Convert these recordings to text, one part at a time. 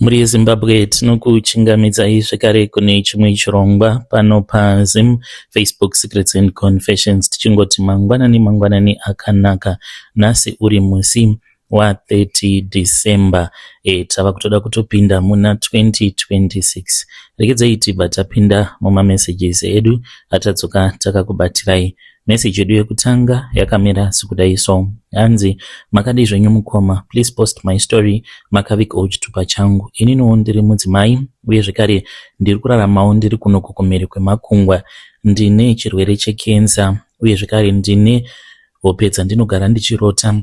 Muri Zimbabwe tinokuchingamidzai zvekare kune chimwe chirongwa pano paZim Facebook Secrets and Confessions tichingoti mangwanani akanaka. Nhasi uri musi wa30 December tava kutoda kutopinda muna 2026. Regedzai tibva tapinda mumamessages edu atadzoka takakubatirai. Message yedu yekutanga yakamira sekudai so. Hanzi makadi zvenyu mukoma, please post my story makavikawo chitupa changu. Ininiwo ndiri mudzimai uye zvekare ndiri kuraramawo ndiri kuno kukumhiri kwemakungwa. Ndine chirwere chekenza uye zvekare ndine hope dzandinogara ndichirota.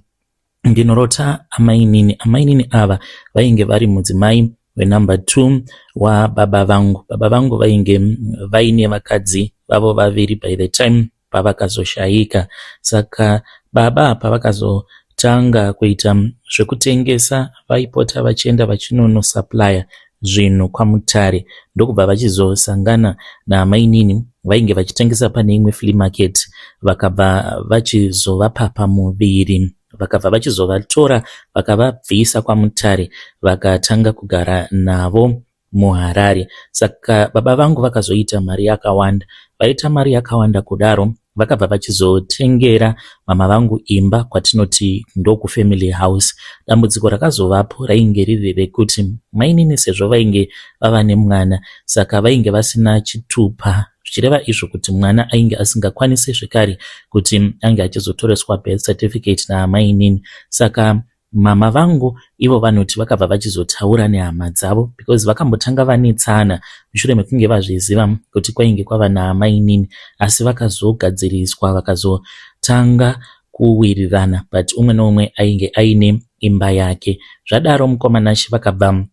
Ndinorota amainini ava vainge vari mudzimai wenumber 2 wababa vangu. Baba vangu vainge vaine vakadzi vavo vaviri by the time pavakazoshaika. Saka baba pavakazotanga kuita zvekutengesa vaipota vachienda vachinonosuplya zvinhu kwaMutare, ndokubva vachizosangana naamainini vainge vachitengesa pane imwe flea market, vakabva vachizovapa pamuviri, vakabva vachizovatora vakavabvisa kwaMutare vakatanga kugara navo muHarare. Saka baba vangu vakazoita mari yakawanda. Vaita mari yakawanda kudaro vakabva vachizotengera mama vangu imba kwatinoti ndokufamily house. Dambudziko rakazovapo rainge riri rekuti mainini sezvo vainge vava nemwana, saka vainge vasina chitupa, zvichireva izvo kuti mwana ainge asingakwanisi zvekare kuti ange achizotoreswa birth certificate naamainini. Saka mama vangu ivo vanoti vakabva vachizotaura nehama dzavo because vakambotanga vanetsana mushure mekunge vazviziva kuti kwainge kwava naamainini, asi vakazogadziriswa vakazotanga kuwirirana, but umwe neumwe ainge aine imba yake. Zvadaro mukomanashi vakabva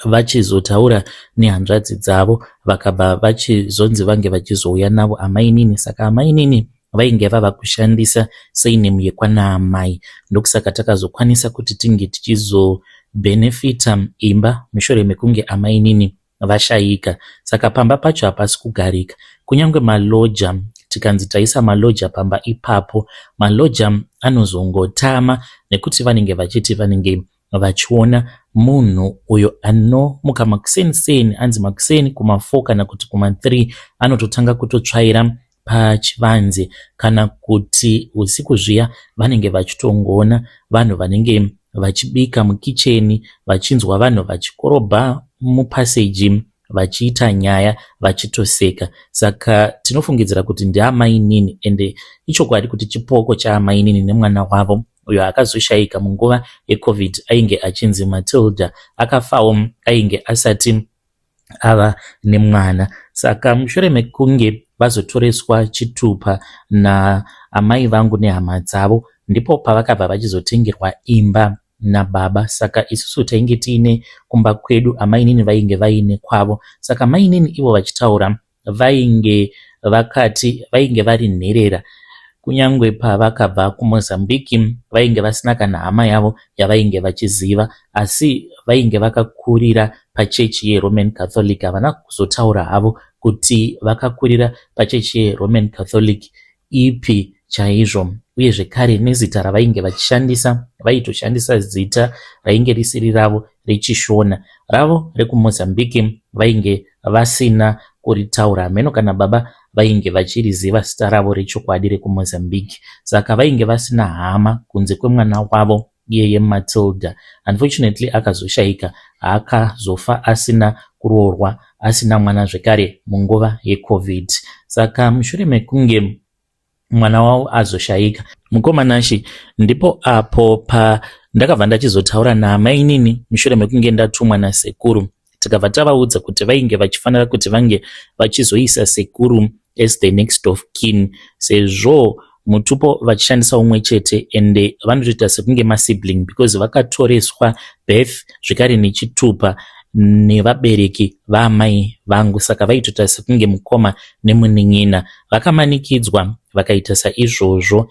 vachizotaura nehanzvadzi dzavo, vakabva vachizonzi vange vachizouya navo amainini. Saka amainini vainge vava kushandisa surname yekwaNaamai, ndokusaka takazokwanisa kuti tinge tichizobhenefita imba mushure mekunge amainini vashaika. Saka pamba pacho hapasi kugarika. Kunyange maloja, tikanzi taisa maloja pamba ipapo, maloja anozongotama nekuti vanenge vachiti vanenge vachiona munhu uyo anomuka makuseni anzi makuseni kuma4 kana kuti kuma3 anototanga kutotsvaira pachivanze, kana kuti usiku zviya vanenge vachitongoona vanhu vanenge vachibika mukicheni, vachinzwa vanhu vachikorobha mupaseji vachiita nyaya vachitoseka. Saka tinofungidzira kuti ndeamainini, ende ichokwadi kuti chipoko chaamainini nemwana wavo uyo akazoshaika munguva yeCovid ainge achinzi Matilda, akafawo ainge asati ava nemwana. Saka mushure mekunge vazotoreswa chitupa naamai vangu nehama dzavo, ndipo pavakabva vachizotengerwa imba nababa. Saka isusu tainge tiine kumba kwedu, amainini vainge vaine kwavo. Saka mainini ivo vachitaura vainge vakati vainge vari nherera. Kunyangwe pavakabva kuMozambique vainge vasina kana hama yavo yavainge vachiziva, asi vainge vakakurira pachechi yeRoman Catholic. Havana kuzotaura havo kuti vakakurira pachechi yeRoman Catholic ipi chaizvo, uye zvekare nezita ravainge vachishandisa vaitoshandisa zita rainge risiri ravo rechishona. Ravo rekuMozambique vainge vasina kuritaura, meno kana baba vainge vachiriziva zita ravo rechokwadi rekuMozambique. Saka vainge vasina hama kunze kwemwana wavo iyeye Matilda. Unfortunately akazoshaika, akazofa asina kuroorwa, asina mwana zvekare munguva yeCovid. Saka mushure mekunge mwana wavo azoshaika, mukomanashi ndipo apo ndakabva ndachizotaura naamainini mushure mekunge ndatumwa nasekuru. Tikabva tavaudza kuti vainge vachifanira kuti vange vachizoisa sekuru as the next of kin, sezvo mutupo vachishandisa umwe chete ende vanotoita sekunge masibling because vakatoreswa birth zvekare nechitupa nevabereki vaamai vangu. Saka vaitoita sekunge mukoma nemunin'ina, vakamanikidzwa vakaita saizvozvo.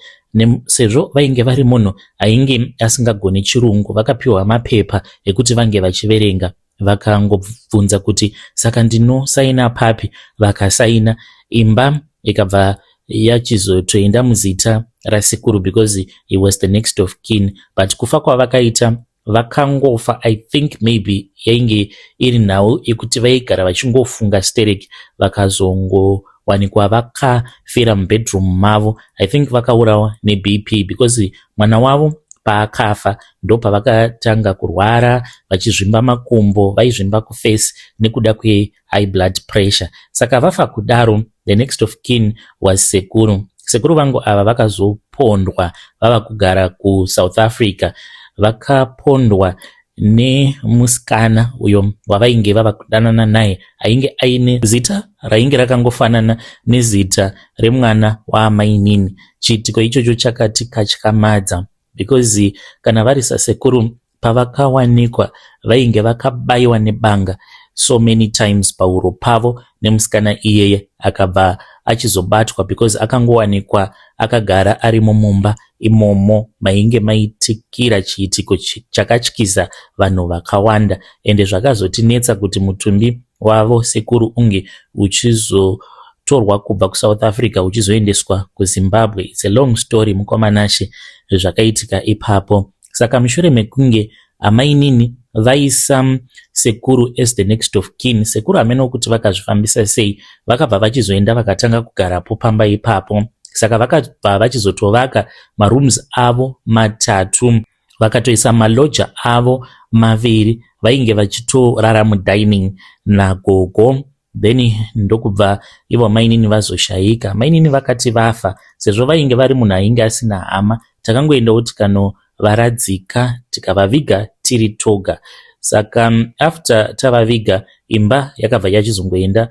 Sezvo vainge vari munhu ainge asingagoni chirungu, vakapiwa mapepa ekuti vange vachiverenga. Vakangobvunza kuti saka ndinosaina papi, vakasaina. Imba ikabva yachizotoenda muzita rasekuru because he was the next of kin, but kufa kwavakaita vakangofa. I think maybe yainge iri nhau yekuti vaigara vachingofunga stereki vakazongowanikwa vakafira mubedroom mavo. I think vakaurawa neBP because mwana wavo paakafa ndopavakatanga kurwara vachizvimba makumbo, vaizvimba kufesi nekuda kwehigh blood pressure. Saka vafa kudaro, the next of kin was sekuru. Sekuru vangu ava vakazopondwa vava kugara kuSouth Africa. Vakapondwa nemusikana uyo wavainge vava kudanana naye, ainge aine zita rainge rakangofanana nezita remwana waamainini. Chiitiko ichocho chakati katyamadza because kana vari sasekuru pavakawanikwa vainge vakabayiwa nebanga so many times pahuro pavo nemusikana iyeye akabva achizobatwa because akangowanikwa akagara ari mumumba imomo mainge maitikira chiitiko chakatyisa vanhu vakawanda. Ende zvakazotinetsa kuti mutumbi wavo sekuru unge uchizotorwa kubva kuSouth Africa uchizoendeswa kuZimbabwe. It's a long story mukomanashe zvakaitika ipapo. Saka mushure mekunge amainini vaisa sekuru as the next of kin, sekuru hameno kuti vakazvifambisa sei, vakabva vachizoenda vakatanga kugarapo pamba ipapo. Saka vakabva vachizotovaka marooms avo matatu, vakatoisa maloja avo maviri, vainge vachitorara mudining nagogo. Then ndokubva ivo mainini vazoshayika. Mainini vakati vafa, sezvo vainge vari munhu ainge asina hama, takangoendawo tikanovaradzika tikavaviga tiri toga. Saka after tavaviga, imba yakabva yachizongoenda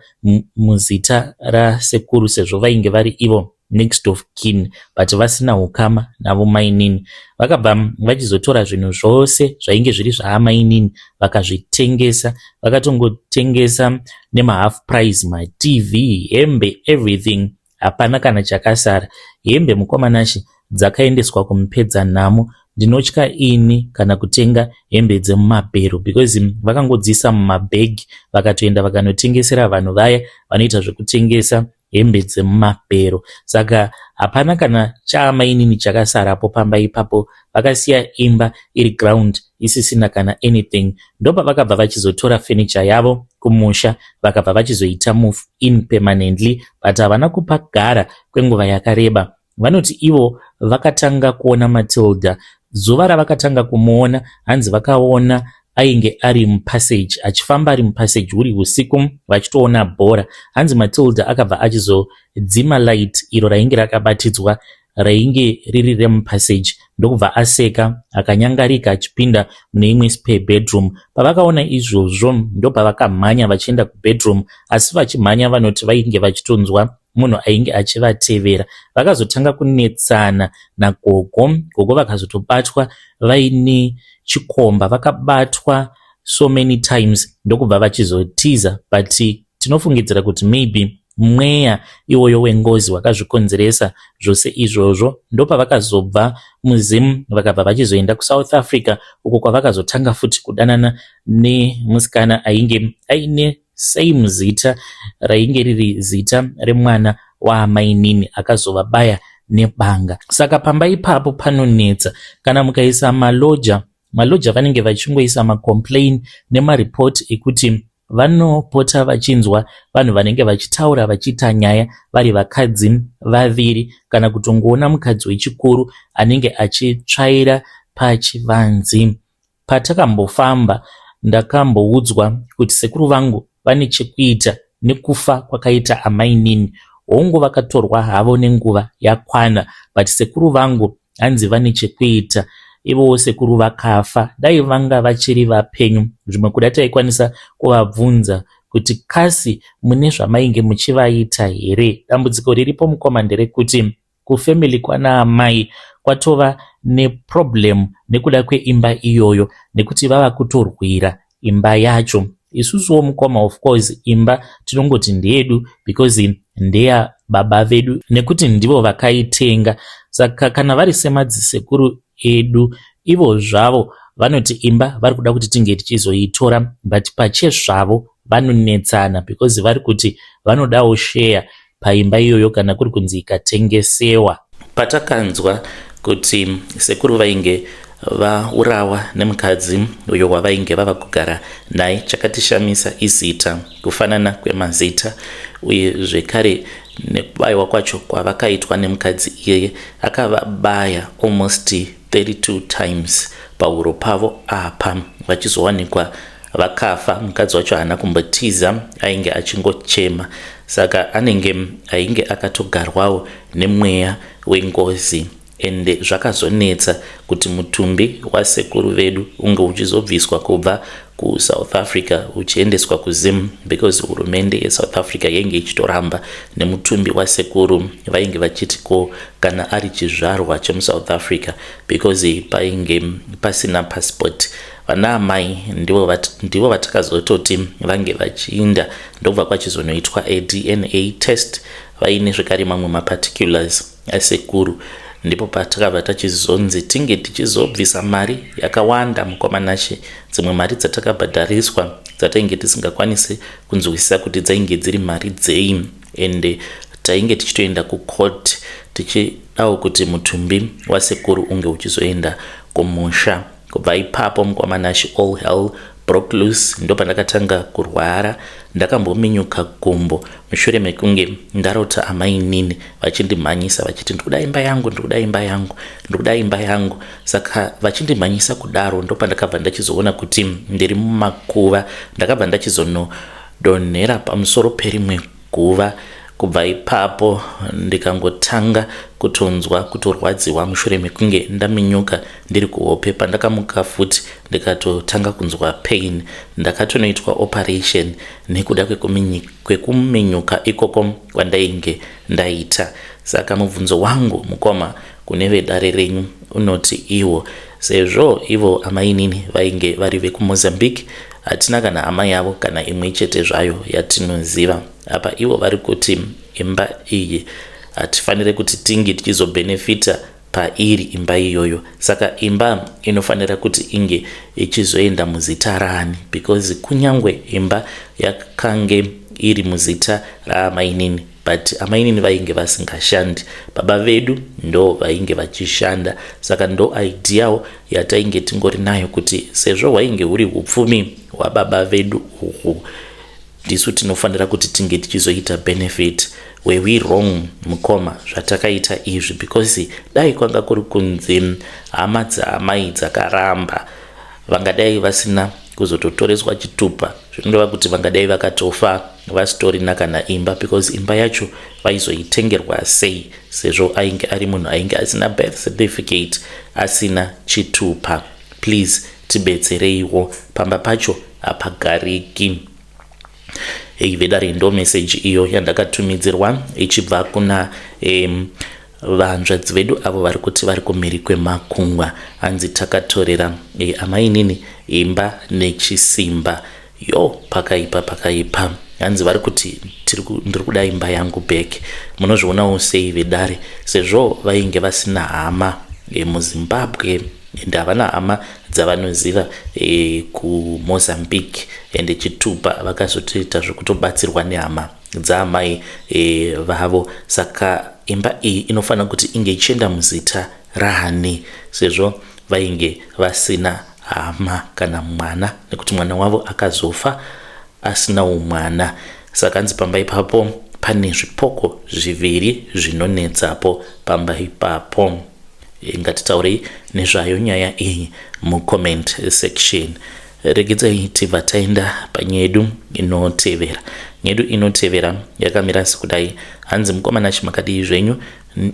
muzita rasekuru sezvo vainge vari ivo next of kin but vasina ukama navo mainini. Vakabva vachizotora zvinhu zvose zvainge zviri zvaamainini vakazvitengesa. Vakatongotengesa nemahalf price, maTV, hembe, everything. Hapana kana chakasara. Hembe mukomanashi dzakaendeswa kumupedza nhamo. Ndinotya ini kana kutenga hembe dzemumabhero because vakangodzisa mumabhegi vakatoenda vakanotengesera vanhu vaya vanoita zvekutengesa hembe dzemumabhero. Saka hapana kana chaamainini chakasarapo pamba ipapo. Vakasiya imba iri ground isisina kana anything. Ndopa vakabva vachizotora furniture yavo kumusha, vakabva vachizoita move in permanently but havana kupagara kwenguva yakareba. Vanoti ivo vakatanga kuona Matilda. Zuva ravakatanga kumuona, hanzi vakaona ainge ari mupassage, achifamba ari mupassage huri usiku vachitoona bhora. Hanzi Matilda akabva achizodzima light iro rainge rakabatidzwa rainge riri remupassage, ndokubva aseka akanyangarika achipinda mune imwe spare bedroom. Pavakaona izvozvo ndopavakamhanya vachienda kubedroom, asi vachimhanya vanoti vainge vachitonzwa munhu ainge achivatevera. Vakazotanga kunetsana nagogo. Gogo vakazotobatwa vaine chikomba, vakabatwa so many times ndokubva vachizotiza but tinofungidzira kuti maybe mweya iwoyo wengozi wakazvikonzeresa zvose izvozvo. Ndopavakazobva muzimu vakabva vachizoenda kuSouth Africa uko kwavakazotanga futi kudanana nemusikana ainge aine same zita rainge riri zita remwana waamainini akazovabaya nebanga. Saka pamba ipapo panonetsa. Kana mukaisa maloja vanenge vachingoisa macomplain nemaripoti ekuti vanopota vachinzwa vanhu vanenge vachitaura vachiita nyaya vari vakadzi vaviri, kana kutongoona mukadzi wechikuru anenge achitsvaira pachivanze. Patakambofamba ndakamboudzwa kuti sekuru vangu vane chekuita nekufa kwakaita amainini. Hongu vakatorwa havo nenguva yakwana but sekuru vangu hanzi vane chekuita. Ivo sekuru vakafa, dai vanga vachiri vapenyu zvimwe kuda taikwanisa kuvabvunza kuti kasi mune zvamainge muchivaita here. Dambudziko riripo mukoma nderekuti kufamily kwana amai kwatova neproblem nekuda kweimba iyoyo, nekuti vava kutorwira imba yacho. Isusuwo mukoma of course imba tinongoti ndeyedu because ndeya baba vedu nekuti ndivo vakaitenga. Saka kana vari semadzisekuru edu, ivo zvavo vanoti imba vari kuda kuti tinge tichizoitora but pachezvavo vanonetsana because vari kuti vanodawo share paimba iyoyo kana kuri kunzi ikatengesewa. Patakanzwa kuti sekuru vainge vaurawa nemukadzi uyo wavainge vava kugara naye. Chakatishamisa izita, kufanana kwemazita, uye zvekare nekubayiwa kwacho kwavakaitwa nemukadzi iyeye. Akavabaya almost 32 times pahuro pavo apa, vachizowanikwa vakafa. Mukadzi wacho haana kumbotiza, ainge achingochema, saka ainge akatogarwawo nemweya wengozi. Ende zvakazonetsa kuti mutumbi wasekuru vedu unge uchizobviswa kubva kuSouth Africa uchiendeswa kuZim, because hurumende yeSouth Africa yainge ichitoramba nemutumbi wasekuru. Vainge vachiti ko kana ari chizvarwa chemuSouth Africa, because painge pasina passport. Vana amai ndivo vatakazototi vange vachiinda, ndobva kwachizonoitwa DNA test, vaine zvekare mamwe maparticulars asekuru. Ndipo patakabva tachizonzi tinge tichizobvisa mari yakawanda mukomanache, dzimwe mari dzatakabhadhariswa dzatainge tisingakwanisi kunzwisisa kuti dzainge dziri mari dzei. Ende tainge tichitoenda kucourt tichidawo kuti mutumbi wasekuru unge uchizoenda kumusha. Kubva ipapo mukomanache all hell broke loose. Ndo pandakatanga kurwara, ndakambominyuka gumbo mushure mekunge ndarota amai nini vachindimhanyisa vachiti ndikuda imba yangu, ndikuda imba yangu, ndikuda imba yangu. Saka vachindimhanyisa kudaro ndo pandakabva ndachizoona kuti ndiri mumakuva. Ndakabva ndachizonodonhera pamusoro perimwe guva. Kubva ipapo ndikangotanga kutonzwa kutorwadziwa mushure mekunge ndaminyuka ndiri kuhope. Pandakamuka futi ndikatotanga kunzwa pain. Ndakatonoitwa operation nekuda kwekuminyuka ikoko kwandainge ndaita. Saka mubvunzo wangu mukoma kune vedare renyu unoti iwo, sezvo ivo amai nini vainge vari vekuMozambique, hatina kana hama yavo kana imwe chete zvayo yatinoziva. Apa ivo vari kuti imba iyi hatifanire kuti tinge tichizobhenefita pairi imba iyoyo. Saka imba inofanira kuti inge ichizoenda muzita rani, because kunyangwe imba yakange iri muzita raamainini, but amainini vainge vasingashandi. Baba vedu ndo vainge vachishanda. Saka ndo idea yatainge tingori nayo kuti sezvo wainge uri upfumi wababa vedu uhu, ndisu tinofanira kuti tinge tichizoita benefit. Were we wrong mukoma zvatakaita izvi? Because dai kwanga kuri kunzi hama dzaamai dzakaramba, vangadai vasina kuzototoreswa chitupa. Zvinoreva kuti vangadai vakatofa vasitorina kana imba, because imba yacho vaizoitengerwa sei sezvo ainge ari munhu ainge asina birth certificate, asina chitupa. Please tibetsereiwo, pamba pacho hapagariki. Vedare ndo message iyo yandakatumidzirwa ichibva kuna vanzvadzi vedu avo vari kuti vari kumhiri kwemakungwa. Hanzi takatorera amai nini imba nechisimba. Pakaipa. Hanzi vari kuti ndiri kuda imba yangu back. Munozvionawo sei vedare, sezvo vainge vasina hama muZimbabwe ende havana hama dzavanoziva kuMozambique, ende chitupa vakazotoita zvekutobatsirwa nehama dzaamai vavo. Saka imba iyi inofanira kuti inge ichienda muzita rahani, sezvo vainge vasina hama kana mwana, nekuti mwana wavo akazofa asina umwana. Saka hanzi pamba ipapo pane zvipoko zviviri zvinonetsapo pamba ipapo. Ngatitaurei nezvayo nyaya iyi mucomment section. Regedzai tibva taenda panyedu inotevera. Nyedu inotevera yakamira sekudai. Hanzi mukomana chimakadii zvenyu?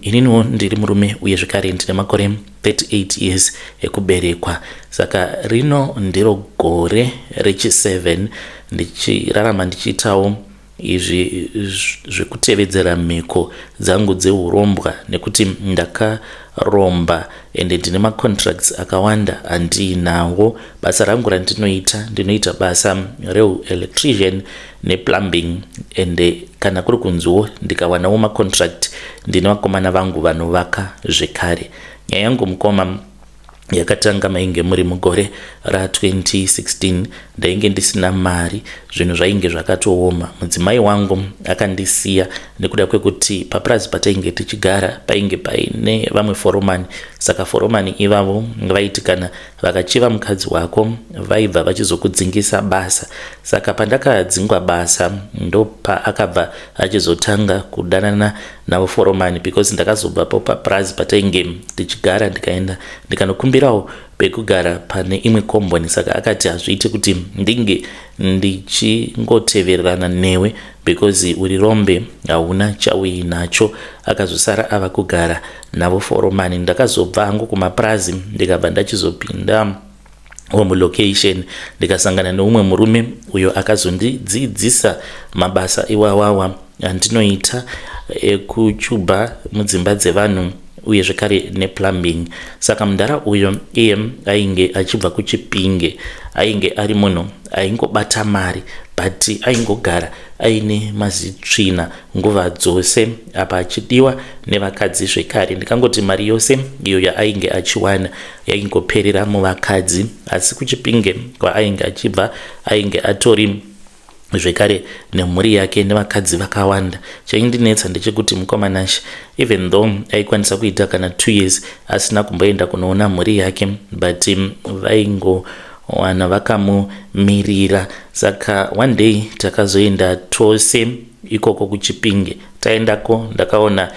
Ininiwo ndiri murume uye zvekare ndine makore 38 years ekuberekwa. Saka rino ndiro gore rechi7 ndichirarama ndichiitawo izvi zvekutevedzera mhiko dzangu dzeurombwa, nekuti ndakaromba ende ndine macontracts akawanda andinawo. Basa rangu ndinoita basa reuelectrician neplumbing, ende kana kuri kunziwo ndikawanawo macontract ndine vakomana vangu vanovaka zvekare. Nyaya yangu mukoma yakatanga mainge muri mugore ra2016 ndainge ndisina mari, zvinhu zvainge zvakatooma. Mudzimai wangu akandisiya nekuda kwekuti papurazi patainge tichigara painge paine vamwe foromani, saka foromani ivavo vaiti kana vakachiva mukadzi wako vaibva vachizokudzingisa basa. Saka pandakadzingwa basa ndopa akabva achizotanga kudanana navo foromani, because ndakazobvapo papurazi patainge tichigara ndikaenda ndikanokumbirawo pekugara pane imwe komboni. Saka akati hazviiti kuti ndinge ndichingotevererana newe because uri Rombe hauna chauinacho. Akazosara ava kugara navo foromani. Ndakazobva hangu kumapurazi ndikabva ndachizopinda mulocation ndikasangana neumwe murume uyo akazondidzidzisa mabasa iwawawa andinoita ekuchubha mudzimba dzevanhu uye zvekare neplumbing. Saka mudhara uyo iye ainge achibva kuChipinge, ainge ari munhu aingobata mari but aingogara aine mazitsvina nguva dzose apa achidiwa nevakadzi zvekare. Ndikangoti mari yose iyo yaainge achiwana yaingoperera muvakadzi, asi kuChipinge kwaainge achibva ainge atori zvekare nemhuri yake nevakadzi vakawanda. Chaindinetsa ndechekuti mukomanashi even though aikwanisa kuita kana 2 years asina kumboenda kunoona mhuri yake, but vaingowana vakamumirira. Saka one day takazoenda tose ikoko kuChipinge. Taendako ndakaona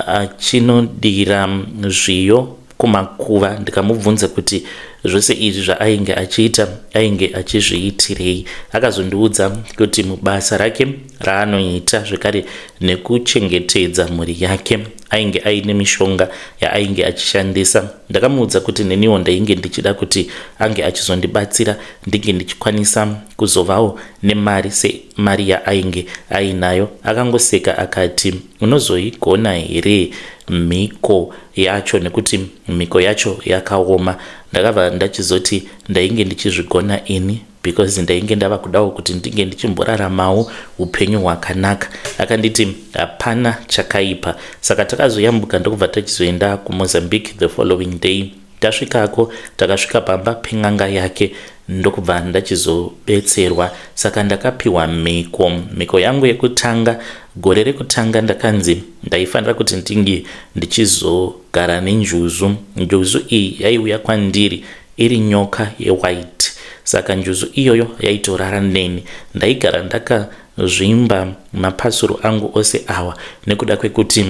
achinodira zviyo kumakuva. Ndikamubvunza kuti zvose izvi zvaainge achiita ainge achizviitirei. Akazondiudza kuti mubasa rake raanoita zvekare nekuchengetedza mhuri yake ainge aine mishonga yaainge achishandisa. Ndakamuudza kuti neniwo ndainge ndichida kuti ange achizondibatsira ndinge ndichikwanisa kuzovawo nemari semari yaainge ainayo. Akangoseka akati, unozoigona here mhiko yacho, nekuti mhiko yacho yakaoma. Ndakabva ndachizoti ndainge ndichizvigona ini because ndainge ndava kudawo kuti ndinge ndichimboraramawo upenyu hwakanaka. Akanditi hapana chakaipa. Saka takazoyambuka ndokubva tachizoenda kuMozambique the following day. Tasvikako takasvika pamba pen'anga yake ndokubva ndachizobetserwa. Saka ndakapiwa mhiko yangu yekutanga. Gore rekutanga ndakanzi ndaifanira kuti ndinge ndichizogara nenjuzu. Njuzu iyi yaiuya kwandiri iri nyoka yewhite. Saka njuzu iyoyo yaitorara neni. Ndaigara ndakazvimba mapasuru angu ose awa nekuda kwekuti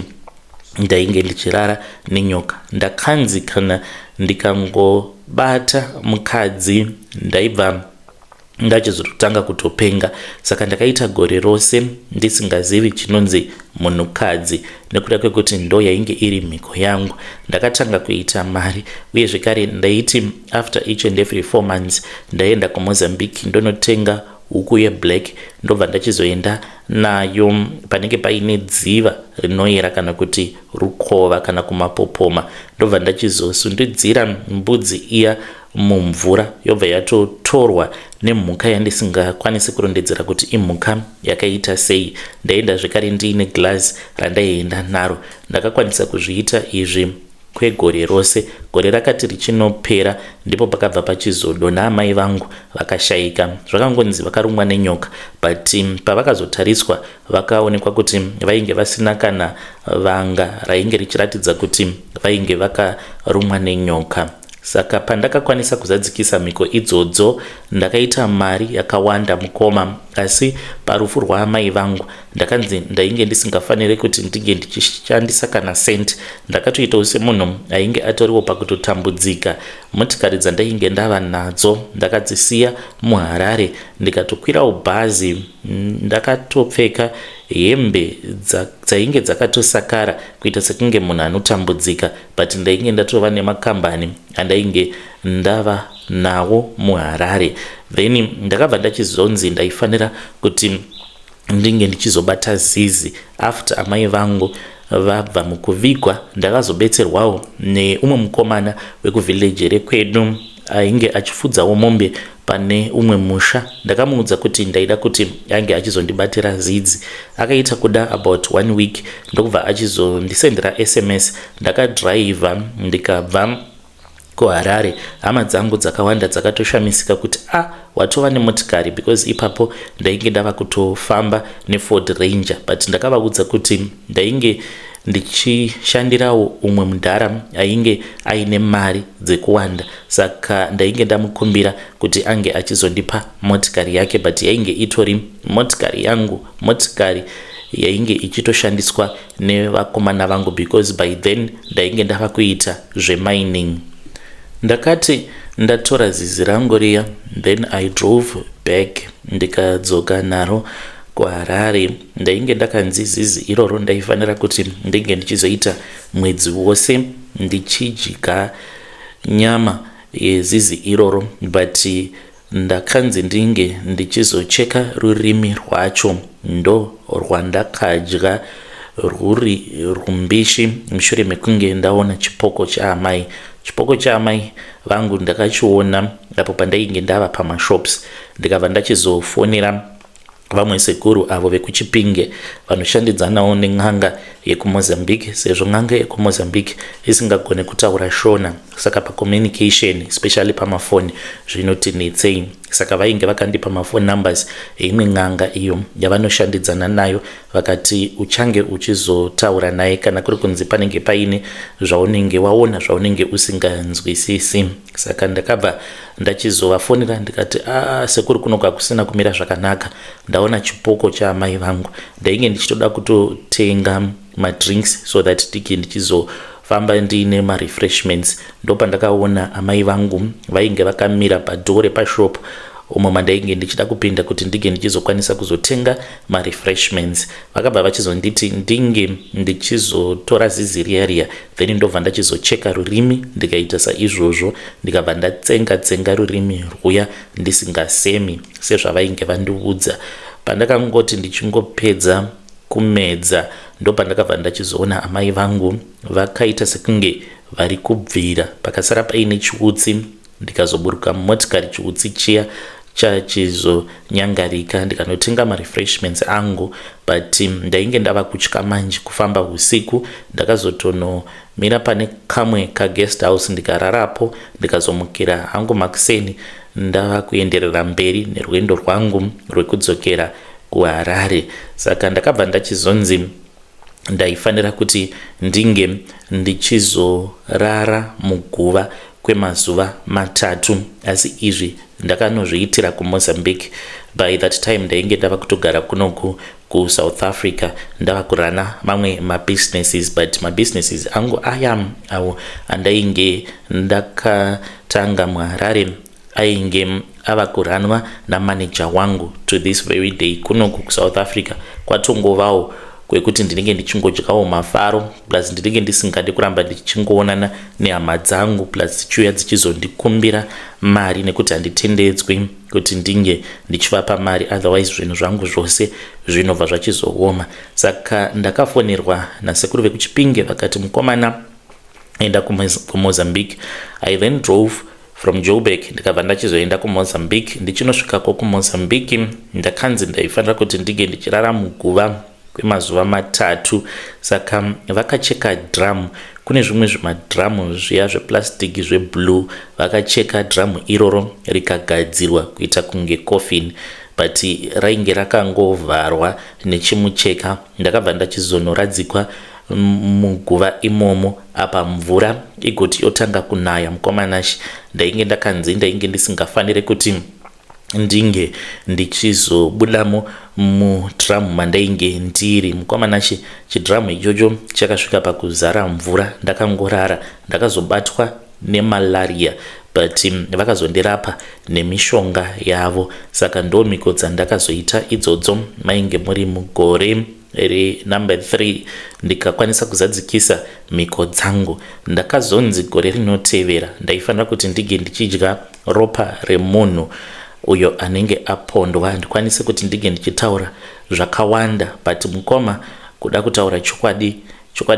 ndainge ndichirara nenyoka. Ndakanzi kana ndikangobata mukadzi ndaibva ndachizotanga kutopenga. Saka ndakaita gore rose ndisingazivi chinonzi munhukadzi nekuda kwekuti ndo yainge iri mhiko yangu. Ndakatanga kuita mari uye zvekare ndaiti after each and every 4 months ndaenda kuMozambique ndonotenga huku yeblack ndobva ndachizoenda nayo panenge paine dziva rinoyera kana kuti rukova kana kumapopoma. Ndobva ndachizosundidzira mbudzi iya mumvura yobva yatotorwa nemhuka yandisingakwanisi kurondedzera kuti imhuka yakaita sei. Ndaenda zvekare ndiine glass randaienda naro. Ndakakwanisa kuzviita izvi kwegore rose. Gore rakati richinopera ndipo pakabva pachizodona amai vangu vakashayika. Zvakangonzi vakarumwa nenyoka, but pavakazotariswa vakaonekwa kuti vainge vasina kana vanga rainge richiratidza kuti vainge vakarumwa nenyoka. Saka pandakakwanisa kuzadzikisa mhiko idzodzo ndakaita mari yakawanda mukoma, asi parufu rwaamai vangu ndakanzi ndainge ndisingafaniri kuti ndinge ndichishandisa kana senti. Ndakatoitawo semunhu ainge atoriwo pakutotambudzika. Motikari dzandainge ndava nadzo ndakadzisiya muHarare ndikatokwirawo bhazi. Ndakatopfeka hembe dzainge dzakatosakara kuita sekunge munhu anotambudzika, but ndainge ndatova nemakambani andainge ndava nawo muHarare. Then ndakabva ndachizonzi ndaifanira kuti ndinge ndichizobata zizi. After amai vangu vabva mukuvigwa ndakazobetserwawo neumwe mukomana wekuvillage rekwedu ainge achifudzawo mombe pane umwe musha. Ndakamuudza kuti ndaida kuti ange achizondibatira zidzi. Akaita kuda about 1 week ndokubva achizondisendera SMS. Ndakadriver ndikabva kuHarare. Hama dzangu dzakawanda dzakatoshamisika kuti watova nemotikari, because ipapo ndainge ndava kutofamba neFord Ranger, but ndakavaudza kuti ndainge ndichishandirawo umwe mudhara ainge aine mari dzekuwanda, saka ndainge ndamukumbira kuti ange achizondipa motikari yake, but yainge itori motikari yangu, motikari yainge ichitoshandiswa nevakomana vangu, because by then ndainge ndava kuita zvemining. Ndakati ndatora zizi rangu riya, then I drove back, ndikadzoka naro kuHarare. Ndainge ndakanzi zizi iroro ndaifanira kuti ndinge ndichizoita mwedzi wose ndichidya nyama yezizi iroro, but ndakanzi ndinge ndichizocheka rurimi rwacho, ndo rwandakadya rwuri rumbishi mushure mekunge ndaona chipoko chaamai. Chipoko chaamai vangu ndakachiona apo pandainge ndava pamashops, ndikabva ndachizofonera vamwe sekuru avo vekuChipinge vanoshandidzanawo nen'anga yekuMozambique, sezvo n'anga yekuMozambique isingagone kutaura Shona, saka pacommunication especially pamafoni zvinoti netsei. Saka vainge vakandipa mafoni numbers eimwe n'anga iyo yavanoshandidzana nayo, vakati uchange uchizotaura naye kana kuri kunzi panenge paine zvaunenge waona zvaunenge usinganzwisisi. Saka ndakabva ndachizovafonera ndikati sekuru kunoka kusina kumira zvakanaka, ndaona chipoko chaamai vangu, ndainge ndichitoda kutotenga madrinks so that tiki ndichizofamba ndiine marefreshments. Ndopa ndakaona amai vangu vainge vakamira padhore pashop umo mandainge ndichida kupinda kuti ndige ndichizokwanisa kuzotenga marefreshments. Vakabva vachizonditi ndinge ndichizotora zizi riya, then ndobva ndachizocheka rurimi ndikaita saizvozvo, ndikabva ndatsenga rurimi rwuya ndisingasemi sezvavainge vandiudza. Pandakangoti ndichingopedza kumedza, ndopa ndakabva ndachizoona amai vangu vakaita sekunge vari kubvira, pakasara paine chiutsi. Ndikazoburuka motikari, chiutsi chiya chachizonyangarika, ndikanotenga marefreshments angu, but ndainge ndava kutya manje kufamba usiku. Ndakazotonomira pane kamwe kaguest house ndikararapo, ndikazomukira hangu makuseni ndava kuenderera mberi nerwendo rwangu rwekudzokera kuHarare. Saka ndakabva ndachizonzi ndaifanira kuti ndinge ndichizorara muguva kwemazuva 3, asi izvi ndakanozviitira kuMozambique. By that time ndainge ndava kutogara kunoku kuSouth Africa, ndava kurana mamwe mabusinesses, but mabusinesses angu aya awo andainge ndakatanga muHarare ainge ava kuranwa namanager wangu to this very day. Kunoku kuSouth Africa kwatongovawo kwekuti ndinenge ndichingodyawo mafaro, plus ndinenge ndisingade kuramba ndichingoonana nehama dzangu, plus dzichiuya dzichizondikumbira mari nekuti handitendedzwi kuti ndinge ndichivapa mari, otherwise zvinhu zvangu zvose zvinobva zvachizooma. Saka ndakafonerwa nasekuru vekuChipinge vakati mukomana enda kuMozambique. I then drove from Joburg ndikabva ndachizoenda kuMozambique. Ndichinosvikako kuMozambique ndakanzi ndaifanira kuti ndige ndichirara muguva kwemazuva 3. Saka vakacheka drum, kune zvimwe zvimadhamu zviya zveplastic zveblue, vakacheka dhamu iroro rikagadzirwa kuita kunge coffin, but rainge rakangovharwa nechimucheka. Ndakabva ndachizonoradzikwa muguva imomo apa mvura igoti yotanga kunaya. Mukomanashi ndainge ndakanzi ndainge ndisingafanire kuti ndinge ndichizobudamo mudhamu mandainge ndiri. Mukomanashi chidhamu ichocho chakasvika pakuzara mvura, ndakangorara, ndakazobatwa nemalaria, but vakazondirapa nemishonga yavo. Saka ndo mhiko dzandakazoita idzodzo. Mainge muri mugore renumber 3 ndikakwanisa kuzadzikisa mhiko dzangu. Ndakazonzi gore rinotevera ndaifanira kuti ndige ndichidya ropa remunhu uyo anenge apondwa, ndikwanise kuti ndige ndichitaura zvakawanda, but mukoma kuda kutaura chokwadi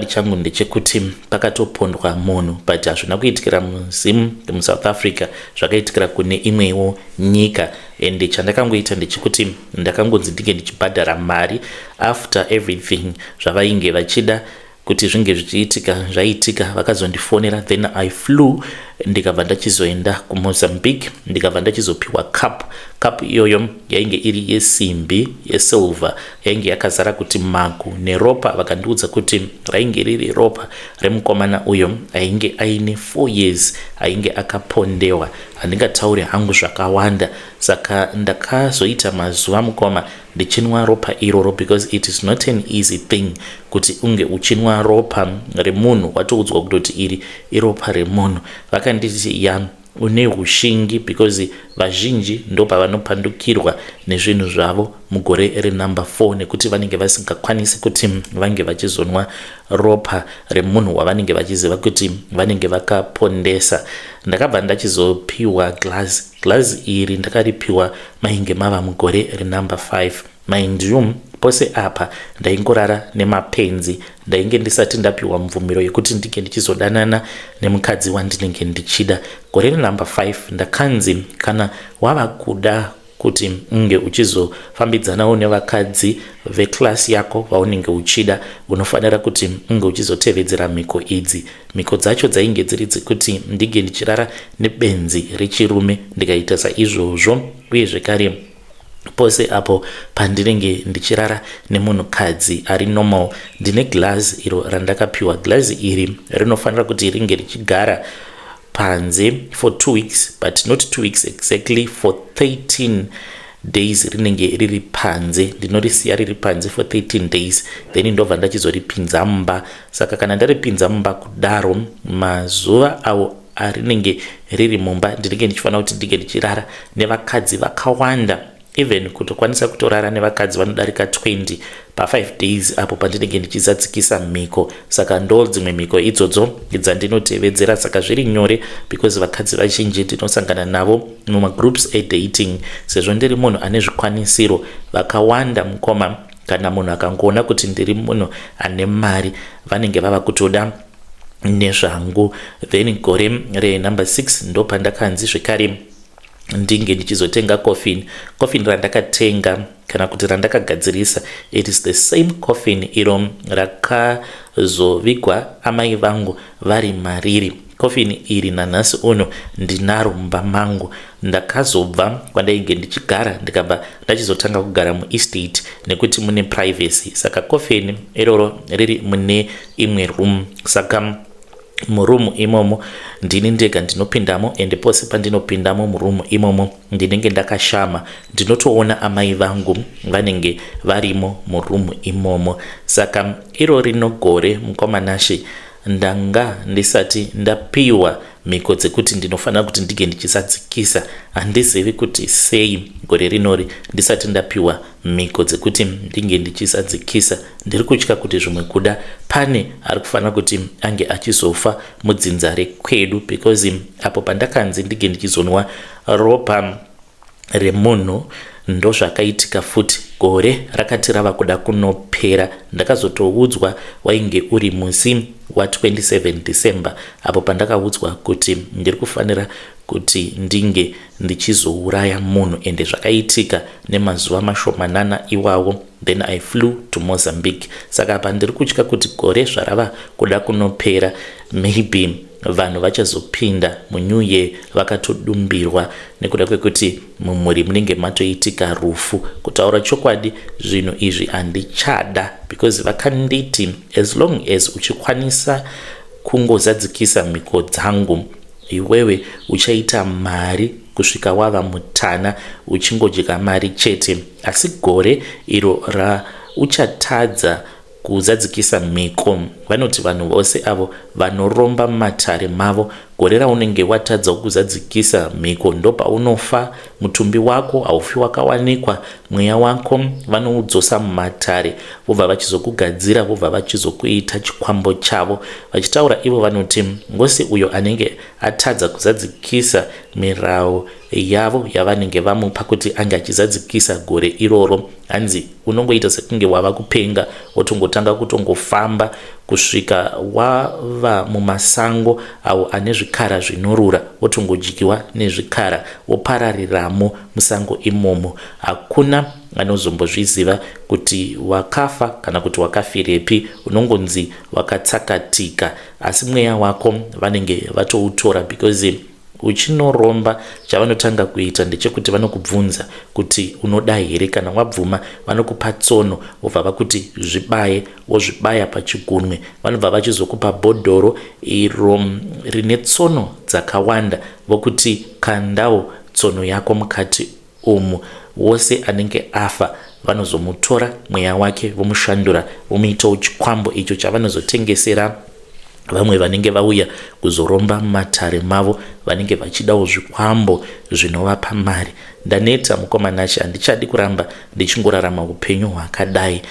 changu ndechekuti pakatopondwa munhu, but hazvina kuitikira muZim muSouth Africa, zvakaitikira kune imwewo nyika. And chandakangoita ndechekuti ndakangonzi ndige ndichibhadhara mari after everything zvavainge vachida kuti zvinge zvichiitika zvaitika. Vakazondifonera, then I flew ndikabva ndachizoenda kuMozambique ndikabva ndachizopiwa cup iyoyo yainge iri yesimbi yesilver, yainge yakazara kuti magu neropa. Vakandiudza kuti rainge riri ropa remukomana uyo ainge aine 4 years ainge akapondewa. Handingataure hangu zvakawanda, saka ndakazoita mazuva mukoma ndichinwa ropa iroro, because it is not an easy thing kuti unge uchinwa ropa remunhu watoudzwa kutoti iri iropa remunhu. Vakanditi une ushingi, because vazhinji ndo pavanopandukirwa nezvinhu zvavo mugore renumber 4, nekuti vanenge vasingakwanisi kuti vange vachizonwa ropa remunhu wavanenge vachiziva kuti vanenge vakapondesa. Ndakabva ndachizopiwa glass iri ndakaripiwa mainge mava mugore renumber 5. Mind you, pose apa ndaingorara nemapenzi, ndainge ndisati ndapiwa mvumiro yekuti ndinge ndichizodanana nemukadzi wandinenge ndichida. Gore renumber 5 ndakanzi kana wava kuda kuti unge uchizofambidzanawo nevakadzi veklasi yako vaunenge uchida, unofanira kuti unge uchizotevedzera mhiko idzi. Mhiko dzacho dzainge dziri dzekuti ndinge ndichirara nebenzi rechirume ndikaita saizvozvo, uye zvekare pose apo pandinenge ndichirara nemunhukadzi ari normal ndine glass iro randakapiwa. Glass iri rinofanira kuti ringe richigara panze for 2 weeks, but not 2 weeks exactly, for 13 days rinenge riri panze. Ndinorisiya riri panze for 13 days, then ndobva ndachizoripinza mumba. Saka kana ndaripinza mumba kudaro, mazuva awo arinenge riri mumba ndinenge ndichifanira kuti ndinge ndichirara nevakadzi vakawanda, even kutokwanisa kutorara nevakadzi vanodarika 20 pa5 days apo pandinenge ndichizadzikisa mhiko. Saka ndo dzimwe mhiko idzodzo dzandinotevedzera. Saka zviri nyore, because vakadzi vazhinji ndinosangana navo mumagroups edating, sezvo ndiri munhu ane zvikwanisiro. Vakawanda mukoma, kana munhu akangoona kuti ndiri munhu ane mari, vanenge vava kutoda nezvangu. Then gore renumber 6 ndo pandakanzi zvekare ndinge ndichizotenga coffin randakatenga kana kuti randakagadzirisa. It is the same coffin iro rakazovigwa amai vangu vari mariri. Coffin iri nanhasi uno ndinaro mumba mangu. Ndakazobva kwandainge ndichigara ndikabva ndachizotanga kugara muestate nekuti mune privacy. Saka coffin iroro riri mune imwe room. Saka murumu imomo ndini ndega ndinopindamo, ende pose pandinopindamo murumu imomo ndinenge ndakashama, ndinotoona amai vangu vanenge varimo murumu imomo. Saka iro rinogore mukomanashi ndanga ndisati ndapiwa mhiko dzekuti ndinofanira kuti ndige ndichisadzikisa. Handizivi kuti sei gore rinori ndisati ndapiwa mhiko dzekuti ndinge ndichisadzikisa. Ndiri kutya kuti zvimwe kuda pane ari kufanira kuti ange achizofa mudzinza rekwedu, because apo pandakanzi ndige ndichizonwa ropa remunhu ndo zvakaitika futi. Gore rakati rava kuda kunopera, ndakazotoudzwa wainge uri musi wa27 December, apo pandakaudzwa kuti ndiri kufanira kuti ndinge ndichizouraya munhu, ende zvakaitika nemazuva mashomanana iwawo. Then I flew to Mozambique. Saka apa ndiri kutya kuti gore zvarava kuda kunopera, maybe vanhu vachazopinda munew year vakatodumbirwa nekuda kwekuti mumhuri munenge matoitika rufu. Kutaura chokwadi, zvinhu izvi handichada, because vakanditi as long as uchikwanisa kungozadzikisa mhiko dzangu, iwewe uchaita mari kusvika wava mutana uchingodya mari chete. Asi gore iro uchatadza kuzadzikisa mhiko, vanoti vanhu vose avo vanoromba mumatare mavo, gore raunenge watadza kuzadzikisa mhiko ndo paunofa. Mutumbi wako haufi wakawanikwa, mweya wako vanoudzosa mumatare, vobva vachizokugadzira, vobva vachizokuita chikwambo chavo. Vachitaura ivo vanoti ngose uyo anenge atadza kuzadzikisa mirau yavo yavanenge vamupa kuti ange achizadzikisa gore iroro, hanzi unongoita sekunge wava kupenga, wotongotanga kutongofamba kusvika wava mumasango awo ane zvikara zvinorura, wotongodyiwa nezvikara, woparariramo musango imomo. Hakuna anozombozviziva kuti wakafa kana kuti wakafirepi, unongonzi wakatsakatika, asi mweya wako vanenge vatoutora because uchinoromba chavanotanga kuita ndechekuti vanokubvunza kuti unoda here. Kana wabvuma vanokupa tsono, vobva vakuti zvibaye, wozvibaya pachigunwe. Vanobva vachizokupa bhodhoro iro rine tsono dzakawanda, vokuti kandawo tsono yako mukati umu. Wose anenge afa vanozomutora mweya wake, vomushandura, vomuitawo chikwambo icho chavanozotengesera vamwe vanenge vauya kuzoromba mumatare mavo, vanenge vachidawo zvikwambo zvinovapa mari. Ndaneta mukomanachi, handichadi kuramba ndichingorarama upenyu hwakadai.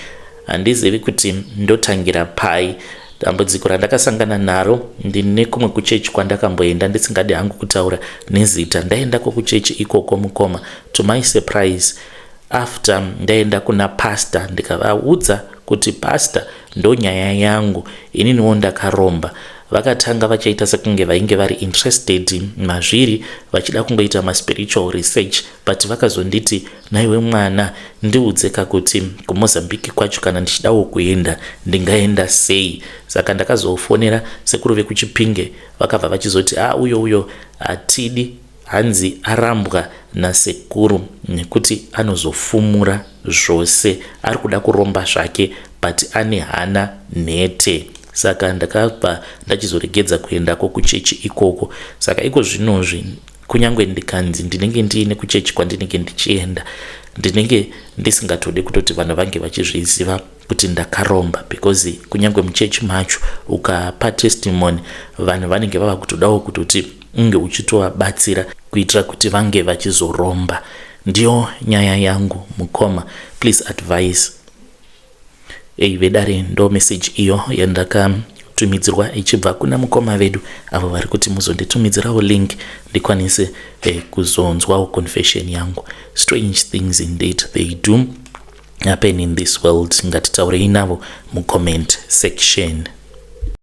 Handizivi kuti ndotangira pai. Dambudziko randakasangana naro ndine kumwe kuchechi kwandakamboenda, ndisingadi hangu kutaura nezita. Ndaenda kuchechi ikoko mukoma. To my surprise, after ndaenda kuna pastor ndikavaudza kuti pastor, ndo nyaya yangu, ininiwo ndakaromba. Vakatanga vachaita sekunge vainge vari interested mazviri, vachida kungoita maspiritual research, but vakazonditi, naiwe mwana, ndiudzeka kuti kuMozambique kwacho kana ndichidawo kuenda ndingaenda sei. Saka ndakazofonera sekuru vekuChipinge, vakabva vachizoti uyo atidi, hanzi arambwa nasekuru nekuti anozofumura zvose, ari kuda kuromba zvake but ane hana nhete. Saka ndakabva ndachizoregedza kuendako kuchechi ikoko. Saka iko zvinozvi, kunyangwe ndikanzi ndinenge ndiine kuchechi kwandinenge ndichienda, ndinenge ndisingatodi kutoti vanhu vange vachizviziva kuti ndakaromba, because kunyangwe muchechi macho ukapa testimony, vanhu vanenge vava kutodawo kutoti unge uchitovabatsira kuitira kuti vange vachizoromba. Ndiyo nyaya yangu mukoma, please advise. Vedare ndo message iyo yandakatumidzirwa ichibva kuna mukoma vedu avo vari kuti muzonditumidzirawo link ndikwanise kuzonzwawo confession yangu. Strange things indeed they do happen in this world. Ngatitaurei navo mucomment section.